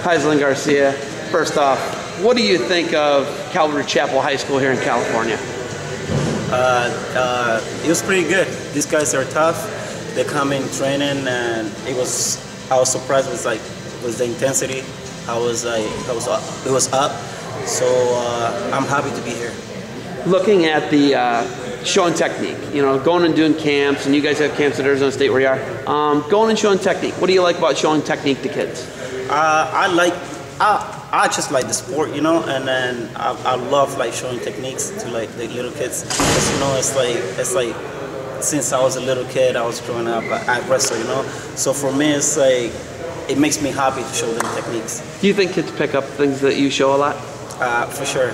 Haislan Garcia, first off, what do you think of Calvary Chapel High School here in California? It was pretty good. These guys are tough. They come in training, and I was surprised with the intensity. It was up. So I'm happy to be here. Looking at the showing technique, you know, going and doing camps, and you guys have camps at Arizona State where you are. Going and showing technique. What do you like about showing technique to kids? I just like the sport, you know, and then I love like showing techniques to like the little kids. Because, you know, it's like since I was a little kid, I was growing up, I wrestle, you know. So for me, it's like it makes me happy to show them techniques. Do you think kids pick up things that you show a lot? For sure.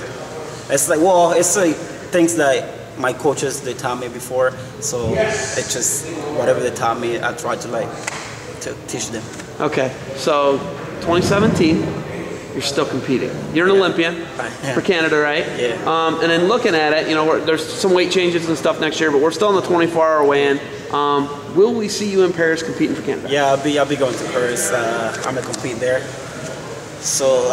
It's like things that my coaches they taught me before. So it's just whatever they taught me, I try to teach them. Okay, so 2017, you're still competing. You're an Olympian for Canada, right? Yeah. And then looking at it, you know, there's some weight changes and stuff next year, but we're still in the 24-hour weigh-in. Will we see you in Paris competing for Canada? Yeah, I'll be going to Paris. I'm gonna compete there. So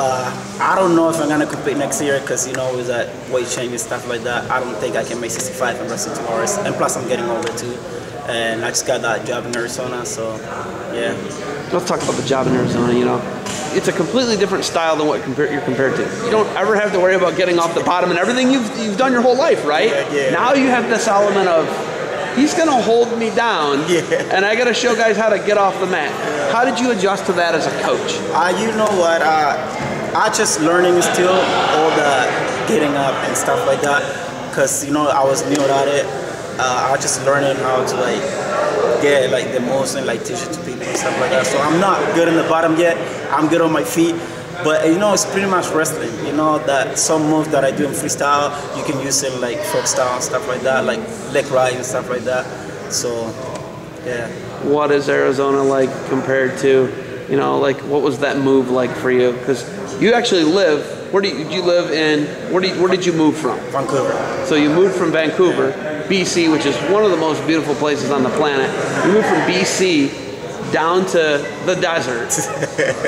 I don't know if I'm gonna compete next year because, you know, with that weight change and stuff like that, I don't think I can make 65 in less than 2 hours. And plus, I'm getting older too, and I just got that job in Arizona. So yeah. Let's talk about the job in Arizona. You know, it's a completely different style than what you're compared to. You don't ever have to worry about getting off the bottom and everything you've done your whole life, right? Yeah. Now you have this element of he's gonna hold me down, and I gotta show guys how to get off the mat. How did you adjust to that as a coach? You know what? I just learning still all the getting up and stuff like that, because, you know, I was new at it. I just learning how to like get like the most and like teach it to people and stuff like that. So I'm not good in the bottom yet. I'm good on my feet. But, you know, it's pretty much wrestling. You know, that some moves that I do in freestyle, you can use in like folk style and stuff like that, like leg ride and stuff like that. So, yeah. What is Arizona like compared to, you know, like what was that move like for you? Because you actually live, where did you live in, where did you move from? Vancouver. So you moved from Vancouver, BC, which is one of the most beautiful places on the planet. You moved from BC down to the desert.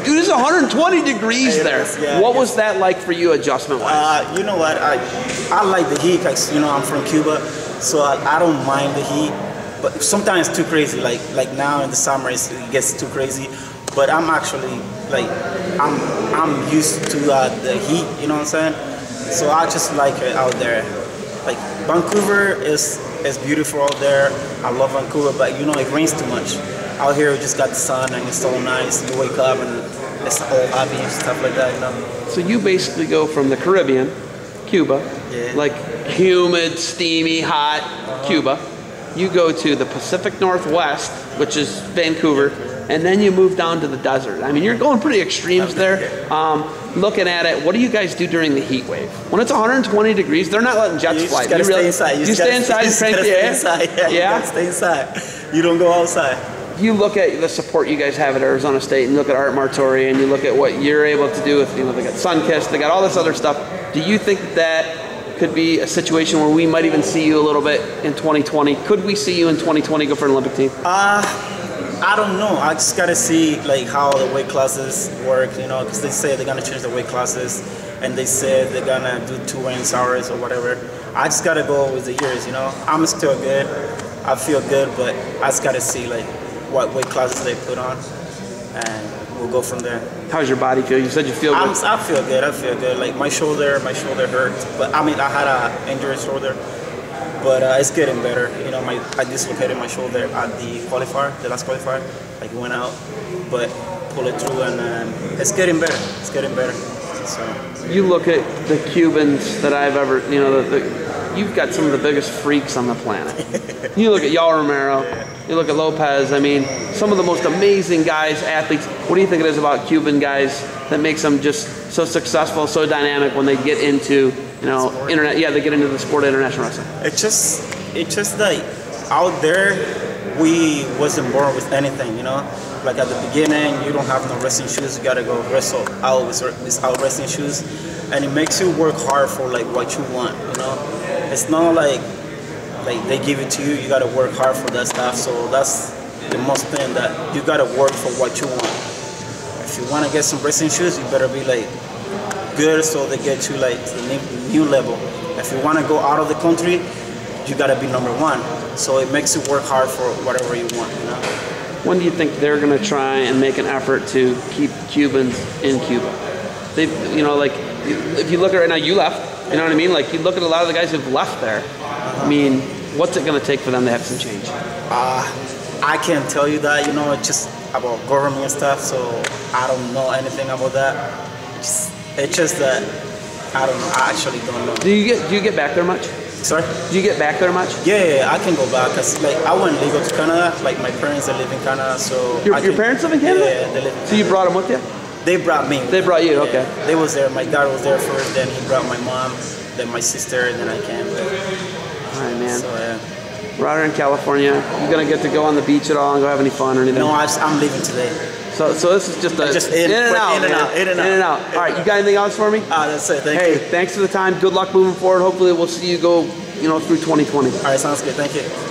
Dude, it's 120 degrees there. Yeah, what was that like for you adjustment-wise? You know what, I like the heat, because, you know, I'm from Cuba, so I don't mind the heat, but sometimes it's too crazy, like now in the summer it gets too crazy, but I'm actually, like, I'm used to the heat, you know what I'm saying? So I just like it out there. Like, Vancouver is beautiful out there. I love Vancouver, but, you know, it rains too much. Out here, we just got the sun, and it's so nice. You wake up, and it's all happy and stuff like that, you know? So you basically go from the Caribbean, Cuba, like humid, steamy, hot Cuba. You go to the Pacific Northwest, which is Vancouver, and then you move down to the desert. I mean, you're going pretty extremes there. Looking at it, what do you guys do during the heat wave? When it's 120 degrees, they're not letting jets fly. You gotta stay inside. You stay inside, crank the air? Yeah, you gotta stay inside. You don't go outside. You look at the support you guys have at Arizona State, and you look at Art Martori, and you look at what you're able to do with, you know, they got Sunkist, they got all this other stuff. Do you think that could be a situation where we might even see you a little bit in 2020? Could we see you in 2020 go for an Olympic team? I don't know. I just gotta see like how the weight classes work, you know, because they say they're gonna change the weight classes, and they said they're gonna do 2 hours or whatever. I just gotta go with the years, you know. I'm still good. I feel good, but I just gotta see like what weight classes they put on, and we'll go from there. How's your body feel? You said you feel good. I feel good. I feel good. Like my shoulder hurts, but I mean I had an injured shoulder, but it's getting better. You know, I dislocated my shoulder at the last qualifier. Like it went out, but pull it through, and it's getting better. It's getting better. So you look at the Cubans that I've ever, you know, you've got some of the biggest freaks on the planet. You look at Yael Romero, you look at Lopez, I mean, some of the most amazing guys, athletes. What do you think it is about Cuban guys that makes them just so successful, so dynamic when they get into, you know, they get into the sport of international wrestling? It's just like out there, we wasn't born with anything, you know? Like at the beginning, you don't have no wrestling shoes, you gotta go wrestle out without wrestling shoes. And it makes you work hard for like what you want, you know? It's not like they give it to you, you gotta work hard for that stuff. So that's the most thing, that you gotta work for what you want. if you want to get some racing shoes, you better be like good, so they get you like to the new level. If you want to go out of the country, you gotta be number one. So it makes you work hard for whatever you want, you know. When do you think they're going to try and make an effort to keep Cubans in Cuba? They, you know, like if you look at right now, you left. You know what I mean? Like you look at a lot of the guys who've left there. I mean, what's it going to take for them to have some change? I can't tell you that. You know, it's just about government and stuff. So I don't know anything about that. It's just that I don't know. I actually don't know. Do you get back there much? Sorry? Do you get back there much? Yeah, I can go back. Cause like I went legal to Canada. Like my parents, they live in Canada, so your parents live in Canada? Yeah, they live in Canada. So you brought them with you? They brought me. They brought you, yeah. okay. They was there. My dad was there first. Then he brought my mom. Then my sister. And then I came. All right, man. So yeah. We're out here in California. You gonna get to go on the beach at all and go have any fun or anything? No, I'm leaving today. So this is just in and out. In and out. All right, you got anything else for me? That's it. Thank you. Hey, thanks for the time. Good luck moving forward. Hopefully we'll see you go, through 2020. All right, sounds good. Thank you.